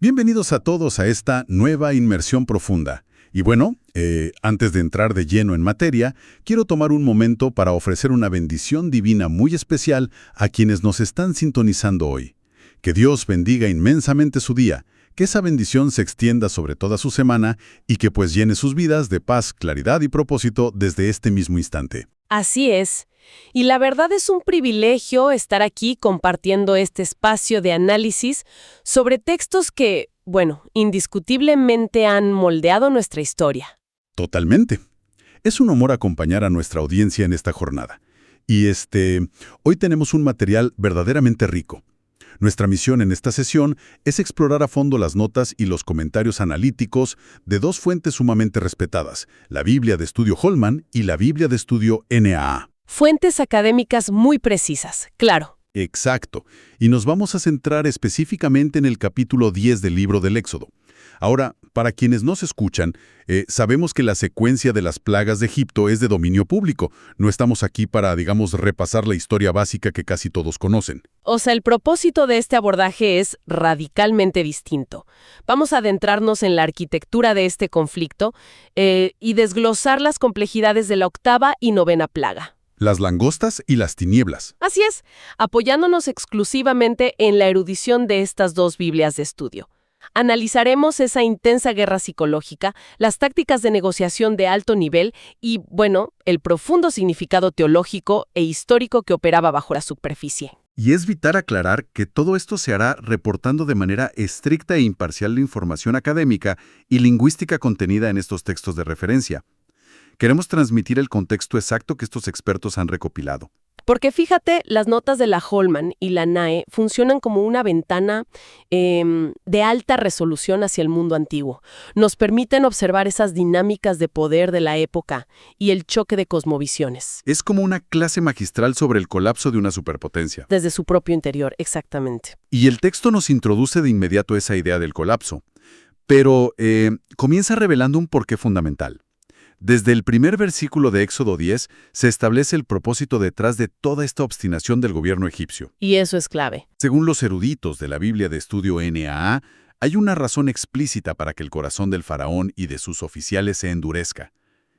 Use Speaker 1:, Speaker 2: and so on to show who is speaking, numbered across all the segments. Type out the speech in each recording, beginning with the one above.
Speaker 1: Bienvenidos a todos a esta nueva inmersión profunda. Y bueno, antes de entrar de lleno en materia, quiero tomar un momento para ofrecer una bendición divina muy especial a quienes nos están sintonizando hoy. Que Dios bendiga inmensamente su día, que esa bendición se extienda sobre toda su semana y que pues llene sus vidas de paz, claridad y propósito desde este mismo instante.
Speaker 2: Así es. Y la verdad es un privilegio estar aquí compartiendo este espacio de análisis sobre textos que, bueno, indiscutiblemente han moldeado nuestra historia.
Speaker 1: Totalmente. Es un honor acompañar a nuestra audiencia en esta jornada. Y hoy tenemos un material verdaderamente rico. Nuestra misión en esta sesión es explorar a fondo las notas y los comentarios analíticos de dos fuentes sumamente respetadas, la Biblia de Estudio Holman y la Biblia de Estudio NAA.
Speaker 2: Fuentes académicas muy precisas, claro.
Speaker 1: Exacto. Y nos vamos a centrar específicamente en el capítulo 10 del libro del Éxodo. Ahora, para quienes nos escuchan, sabemos que la secuencia de las plagas de Egipto es de dominio público. No estamos aquí para, repasar la historia básica que casi todos conocen.
Speaker 2: O sea, el propósito de este abordaje es radicalmente distinto. Vamos a adentrarnos en la arquitectura de este conflicto y desglosar las complejidades de la octava y novena plaga.
Speaker 1: Las langostas y las tinieblas.
Speaker 2: Así es, apoyándonos exclusivamente en la erudición de estas dos Biblias de estudio. Analizaremos esa intensa guerra psicológica, las tácticas de negociación de alto nivel y, bueno, el profundo significado teológico e histórico que operaba bajo la superficie.
Speaker 3: Y es vital aclarar que todo esto se hará reportando de manera estricta e imparcial la información académica y lingüística contenida en estos textos de referencia. Queremos transmitir el contexto exacto que estos expertos han recopilado.
Speaker 2: Porque fíjate, las notas de la Holman y la NAE funcionan como una ventana de alta resolución hacia el mundo antiguo. Nos permiten observar esas dinámicas de poder de la época y el choque de cosmovisiones.
Speaker 3: Es como una clase magistral sobre el colapso de una superpotencia.
Speaker 2: Desde su propio interior, exactamente.
Speaker 3: Y el texto nos introduce de inmediato esa idea del colapso. Pero comienza revelando un porqué fundamental. Desde el primer versículo de Éxodo 10 se establece el propósito detrás de toda esta obstinación del gobierno egipcio.
Speaker 2: Y eso es clave.
Speaker 3: Según los eruditos de la Biblia de Estudio NAA, hay una razón explícita para que el corazón del faraón y de sus oficiales se endurezca.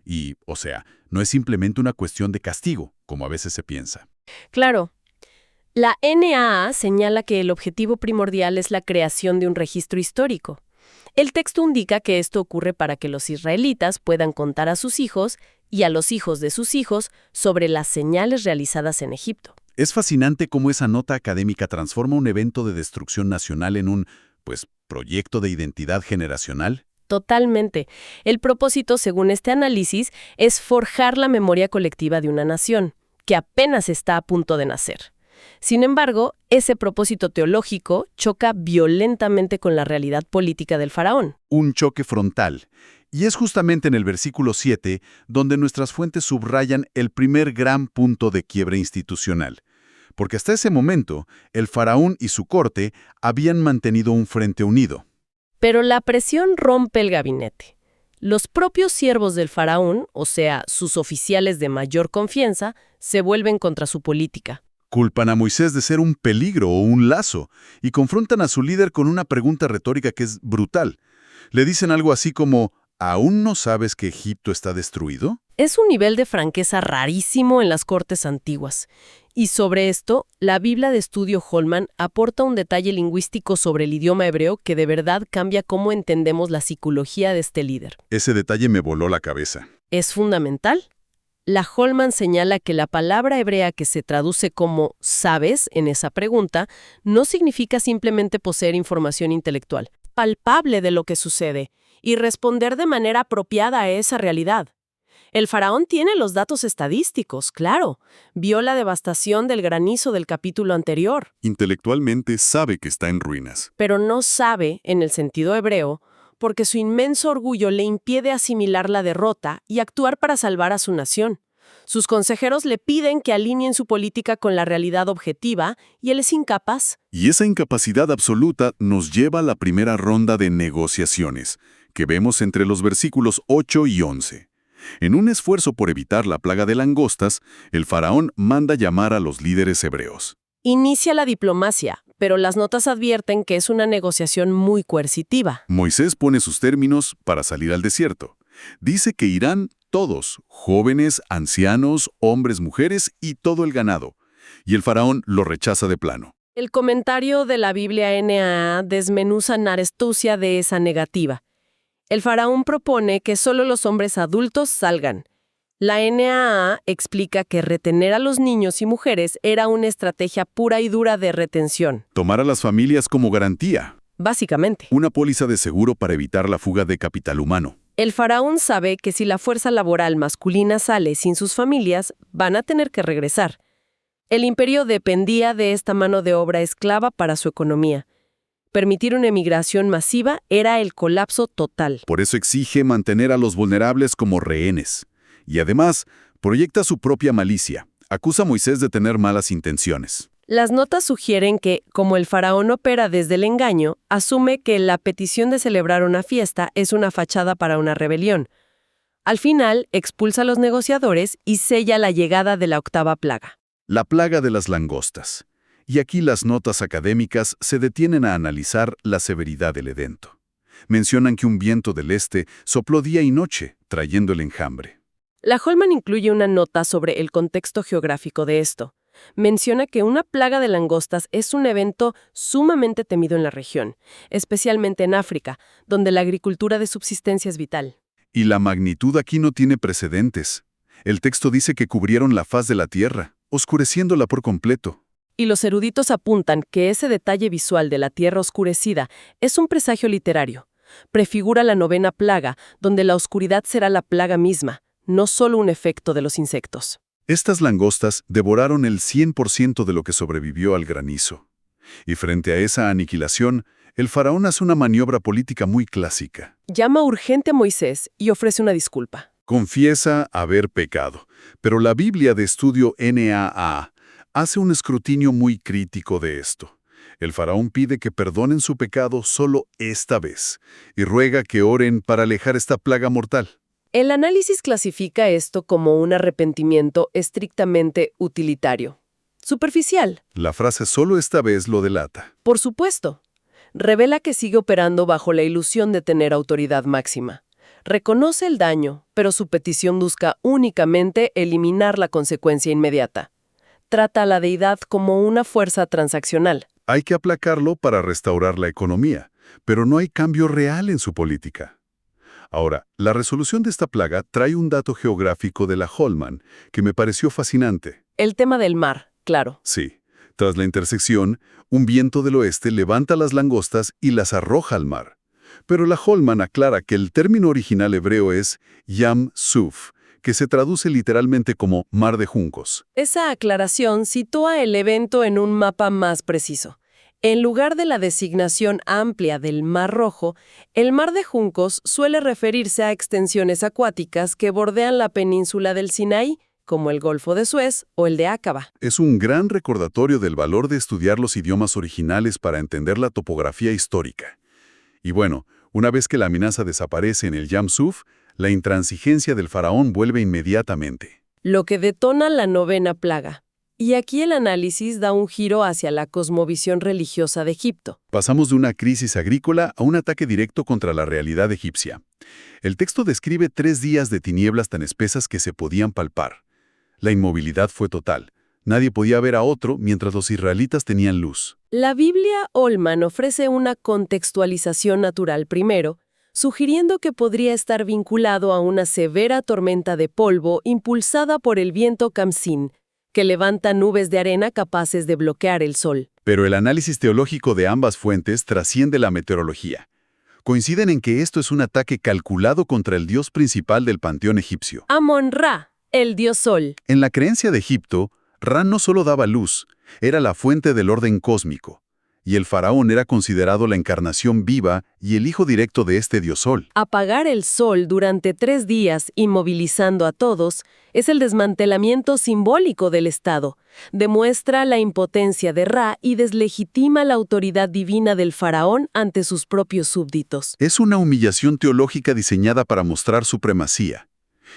Speaker 3: Y, o sea, no es simplemente una cuestión de castigo, como a veces se piensa.
Speaker 2: Claro. La NAA señala que el objetivo primordial es la creación de un registro histórico. El texto indica que esto ocurre para que los israelitas puedan contar a sus hijos y a los hijos de sus hijos sobre las señales realizadas en Egipto.
Speaker 3: Es fascinante cómo esa nota académica transforma un evento de destrucción nacional en un, proyecto de identidad generacional.
Speaker 2: Totalmente. El propósito, según este análisis, es forjar la memoria colectiva de una nación, que apenas está a punto de nacer. Sin embargo, ese propósito teológico choca violentamente con la realidad política del faraón.
Speaker 3: Un choque frontal. Y es justamente en el versículo 7 donde nuestras fuentes subrayan el primer gran punto de quiebre institucional. Porque hasta ese momento, el faraón y su corte habían mantenido un frente unido.
Speaker 2: Pero la presión rompe el gabinete. Los propios siervos del faraón, o sea, sus oficiales de mayor confianza, se vuelven contra su política.
Speaker 3: Culpan a Moisés de ser un peligro o un lazo y confrontan a su líder con una pregunta retórica que es brutal. Le dicen algo así como, ¿aún no sabes que Egipto está destruido?
Speaker 2: Es un nivel de franqueza rarísimo en las cortes antiguas. Y sobre esto, la Biblia de Estudio Holman aporta un detalle lingüístico sobre el idioma hebreo que de verdad cambia cómo entendemos la psicología de este líder.
Speaker 3: Ese detalle me voló la cabeza.
Speaker 2: Es fundamental. La Holman señala que la palabra hebrea que se traduce como «sabes» en esa pregunta no significa simplemente poseer información intelectual, palpable de lo que sucede, y responder de manera apropiada a esa realidad. El faraón tiene los datos estadísticos, claro. Vio la devastación del granizo del capítulo anterior.
Speaker 3: Intelectualmente sabe que está en ruinas.
Speaker 2: Pero no sabe, en el sentido hebreo, porque su inmenso orgullo le impide asimilar la derrota y actuar para salvar a su nación. Sus consejeros le piden que alineen su política con la realidad objetiva y él es incapaz.
Speaker 3: Y esa incapacidad absoluta nos lleva a la primera ronda de negociaciones, que vemos entre los versículos 8 y 11. En un esfuerzo por evitar la plaga de langostas, el faraón manda llamar a los líderes hebreos.
Speaker 2: Inicia la diplomacia, pero las notas advierten que es una negociación muy coercitiva.
Speaker 3: Moisés pone sus términos para salir al desierto. Dice que irán todos, jóvenes, ancianos, hombres, mujeres y todo el ganado. Y el faraón lo rechaza de plano.
Speaker 2: El comentario de la Biblia NAA desmenuza la astucia de esa negativa. El faraón propone que solo los hombres adultos salgan. La NAA explica que retener a los niños y mujeres era una estrategia pura y dura de retención.
Speaker 3: Tomar a las familias como garantía.
Speaker 2: Básicamente.
Speaker 3: Una póliza de seguro para evitar la fuga de capital humano.
Speaker 2: El faraón sabe que si la fuerza laboral masculina sale sin sus familias, van a tener que regresar. El imperio dependía de esta mano de obra esclava para su economía. Permitir una emigración masiva era el colapso total.
Speaker 3: Por eso exige mantener a los vulnerables como rehenes. Y además, proyecta su propia malicia. Acusa a Moisés de tener malas intenciones.
Speaker 2: Las notas sugieren que, como el faraón opera desde el engaño, asume que la petición de celebrar una fiesta es una fachada para una rebelión. Al final, expulsa a los negociadores y sella la llegada de la octava plaga.
Speaker 3: La plaga de las langostas. Y aquí las notas académicas se detienen a analizar la severidad del evento. Mencionan que un viento del este sopló día y noche, trayendo el enjambre.
Speaker 2: La Holman incluye una nota sobre el contexto geográfico de esto. Menciona que una plaga de langostas es un evento sumamente temido en la región, especialmente en África, donde la agricultura de subsistencia es vital.
Speaker 3: Y la magnitud aquí no tiene precedentes. El texto dice que cubrieron la faz de la tierra, oscureciéndola por completo.
Speaker 2: Y los eruditos apuntan que ese detalle visual de la tierra oscurecida es un presagio literario. Prefigura la novena plaga, donde la oscuridad será la plaga misma, no solo un efecto de los insectos.
Speaker 3: Estas langostas devoraron el 100% de lo que sobrevivió al granizo. Y frente a esa aniquilación, el faraón hace una maniobra política muy clásica.
Speaker 2: Llama urgente a Moisés y ofrece una disculpa.
Speaker 3: Confiesa haber pecado, pero la Biblia de Estudio NAA hace un escrutinio muy crítico de esto. El faraón pide que perdonen su pecado solo esta vez y ruega que oren para alejar esta plaga mortal.
Speaker 2: El análisis clasifica esto como un arrepentimiento estrictamente utilitario. Superficial.
Speaker 3: La frase solo esta vez lo delata.
Speaker 2: Por supuesto. Revela que sigue operando bajo la ilusión de tener autoridad máxima. Reconoce el daño, pero su petición busca únicamente eliminar la consecuencia inmediata. Trata a la deidad como una fuerza transaccional.
Speaker 3: Hay que aplacarlo para restaurar la economía, pero no hay cambio real en su política. Ahora, la resolución de esta plaga trae un dato geográfico de la Holman que me pareció fascinante.
Speaker 2: El tema del mar, claro.
Speaker 3: Sí, tras la intersección, un viento del oeste levanta las langostas y las arroja al mar. Pero la Holman aclara que el término original hebreo es Yam Suf, que se traduce literalmente como mar de juncos.
Speaker 2: Esa aclaración sitúa el evento en un mapa más preciso. En lugar de la designación amplia del Mar Rojo, el Mar de Juncos suele referirse a extensiones acuáticas que bordean la península del Sinaí, como el Golfo de Suez o el de Áqaba.
Speaker 3: Es un gran recordatorio del valor de estudiar los idiomas originales para entender la topografía histórica. Y bueno, una vez que la amenaza desaparece en el Yam Suf, la intransigencia del faraón vuelve inmediatamente.
Speaker 2: Lo que detona la novena plaga. Y aquí el análisis da un giro hacia la cosmovisión religiosa de Egipto.
Speaker 3: Pasamos de una crisis agrícola a un ataque directo contra la realidad egipcia. El texto describe 3 días de tinieblas tan espesas que se podían palpar. La inmovilidad fue total. Nadie podía ver a otro mientras los israelitas tenían luz.
Speaker 2: La Biblia Holman ofrece una contextualización natural primero, sugiriendo que podría estar vinculado a una severa tormenta de polvo impulsada por el viento Kamsin, que levanta nubes de arena capaces de bloquear el sol.
Speaker 3: Pero el análisis teológico de ambas fuentes trasciende la meteorología. Coinciden en que esto es un ataque calculado contra el dios principal del panteón egipcio.
Speaker 2: Amon-Ra, el dios sol.
Speaker 3: En la creencia de Egipto, Ra no solo daba luz, era la fuente del orden cósmico, y el faraón era considerado la encarnación viva y el hijo directo de este dios sol.
Speaker 2: Apagar el sol durante 3 días, inmovilizando a todos, es el desmantelamiento simbólico del Estado. Demuestra la impotencia de Ra y deslegitima la autoridad divina del faraón ante sus propios súbditos.
Speaker 3: Es una humillación teológica diseñada para mostrar supremacía.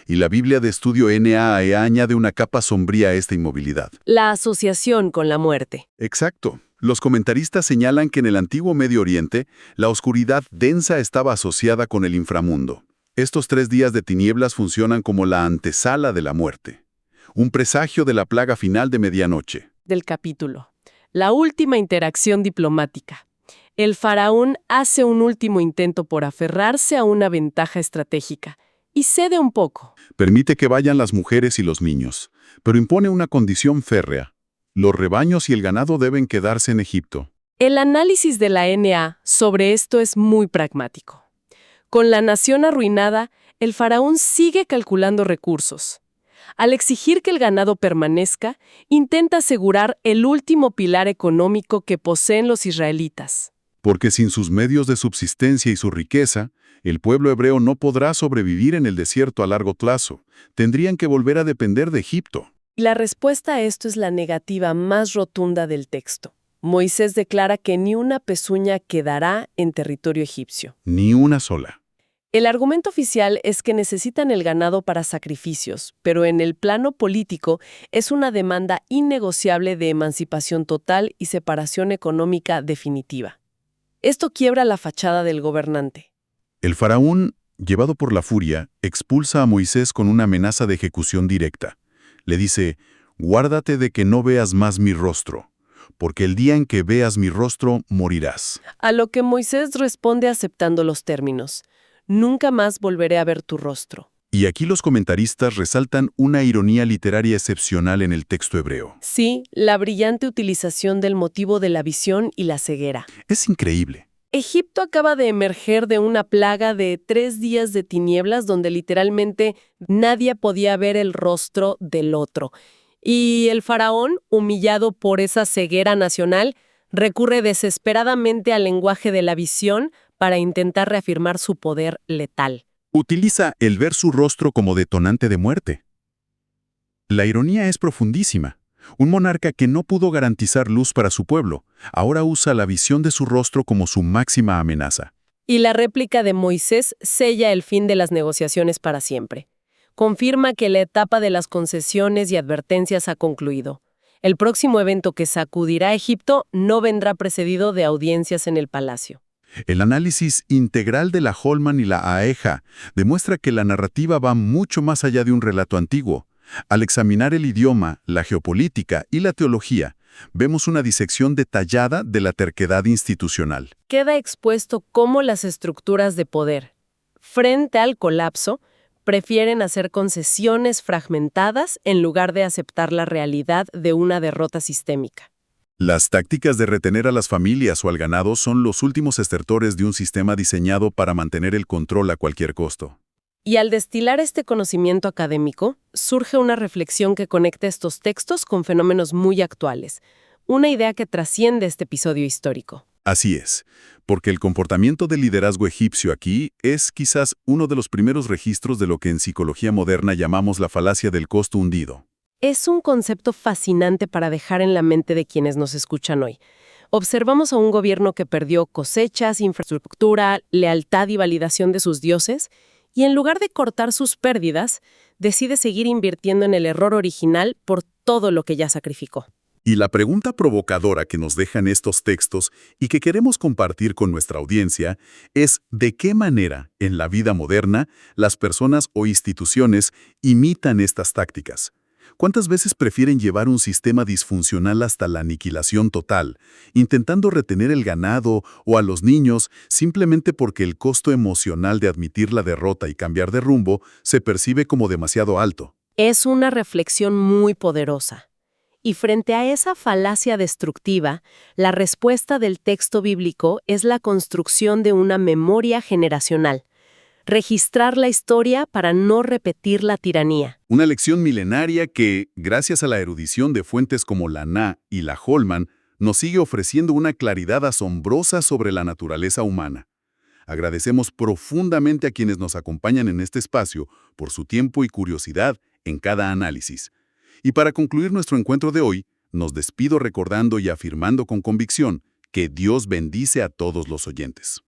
Speaker 3: Y la Biblia de Estudio NAA añade una capa sombría a esta inmovilidad.
Speaker 2: La asociación con la muerte.
Speaker 3: Exacto. Los comentaristas señalan que en el antiguo Medio Oriente, la oscuridad densa estaba asociada con el inframundo. Estos 3 días de tinieblas funcionan como la antesala de la muerte, un presagio de la plaga final de medianoche.
Speaker 2: Del capítulo. La última interacción diplomática. El faraón hace un último intento por aferrarse a una ventaja estratégica y cede un poco.
Speaker 3: Permite que vayan las mujeres y los niños, pero impone una condición férrea. Los rebaños y el ganado deben quedarse en Egipto.
Speaker 2: El análisis de la NA sobre esto es muy pragmático. Con la nación arruinada, el faraón sigue calculando recursos. Al exigir que el ganado permanezca, intenta asegurar el último pilar económico que poseen los israelitas.
Speaker 3: Porque sin sus medios de subsistencia y su riqueza, el pueblo hebreo no podrá sobrevivir en el desierto a largo plazo. Tendrían que volver a depender de Egipto.
Speaker 2: La respuesta a esto es la negativa más rotunda del texto. Moisés declara que ni una pezuña quedará en territorio egipcio.
Speaker 3: Ni una sola.
Speaker 2: El argumento oficial es que necesitan el ganado para sacrificios, pero en el plano político es una demanda innegociable de emancipación total y separación económica definitiva. Esto quiebra la fachada del gobernante.
Speaker 3: El faraón, llevado por la furia, expulsa a Moisés con una amenaza de ejecución directa. Le dice, «Guárdate de que no veas más mi rostro, porque el día en que veas mi rostro, morirás».
Speaker 2: A lo que Moisés responde aceptando los términos. Nunca más volveré a ver tu rostro.
Speaker 3: Y aquí los comentaristas resaltan una ironía literaria excepcional en el texto hebreo.
Speaker 2: Sí, la brillante utilización del motivo de la visión y la ceguera.
Speaker 3: Es increíble.
Speaker 2: Egipto acaba de emerger de una plaga de 3 días de tinieblas donde literalmente nadie podía ver el rostro del otro. Y el faraón, humillado por esa ceguera nacional, recurre desesperadamente al lenguaje de la visión para intentar reafirmar su poder letal.
Speaker 3: Utiliza el ver su rostro como detonante de muerte. La ironía es profundísima. Un monarca que no pudo garantizar luz para su pueblo, ahora usa la visión de su rostro como su máxima amenaza.
Speaker 2: Y la réplica de Moisés sella el fin de las negociaciones para siempre. Confirma que la etapa de las concesiones y advertencias ha concluido. El próximo evento que sacudirá a Egipto no vendrá precedido de audiencias en el palacio.
Speaker 3: El análisis integral de la Holman y la AEJA demuestra que la narrativa va mucho más allá de un relato antiguo. Al examinar el idioma, la geopolítica y la teología, vemos una disección detallada de la terquedad institucional.
Speaker 2: Queda expuesto cómo las estructuras de poder, frente al colapso, prefieren hacer concesiones fragmentadas en lugar de aceptar la realidad de una derrota sistémica.
Speaker 3: Las tácticas de retener a las familias o al ganado son los últimos estertores de un sistema diseñado para mantener el control a cualquier costo.
Speaker 2: Y al destilar este conocimiento académico, surge una reflexión que conecta estos textos con fenómenos muy actuales, una idea que trasciende este episodio histórico.
Speaker 3: Así es, porque el comportamiento del liderazgo egipcio aquí es quizás uno de los primeros registros de lo que en psicología moderna llamamos la falacia del costo hundido.
Speaker 2: Es un concepto fascinante para dejar en la mente de quienes nos escuchan hoy. Observamos a un gobierno que perdió cosechas, infraestructura, lealtad y validación de sus dioses, y en lugar de cortar sus pérdidas, decide seguir invirtiendo en el error original por todo lo que ya sacrificó.
Speaker 3: Y la pregunta provocadora que nos dejan estos textos y que queremos compartir con nuestra audiencia es ¿de qué manera, en la vida moderna, las personas o instituciones imitan estas tácticas? ¿Cuántas veces prefieren llevar un sistema disfuncional hasta la aniquilación total, intentando retener el ganado o a los niños simplemente porque el costo emocional de admitir la derrota y cambiar de rumbo se percibe como demasiado alto?
Speaker 2: Es una reflexión muy poderosa. Y frente a esa falacia destructiva, la respuesta del texto bíblico es la construcción de una memoria generacional. Registrar la historia para no repetir la tiranía.
Speaker 3: Una lección milenaria que, gracias a la erudición de fuentes como la Na y la Holman, nos sigue ofreciendo una claridad asombrosa sobre la naturaleza humana. Agradecemos profundamente a quienes nos acompañan en este espacio por su tiempo y curiosidad en cada análisis. Y para concluir nuestro encuentro de hoy, nos despido recordando y afirmando con convicción que Dios bendice a todos los oyentes.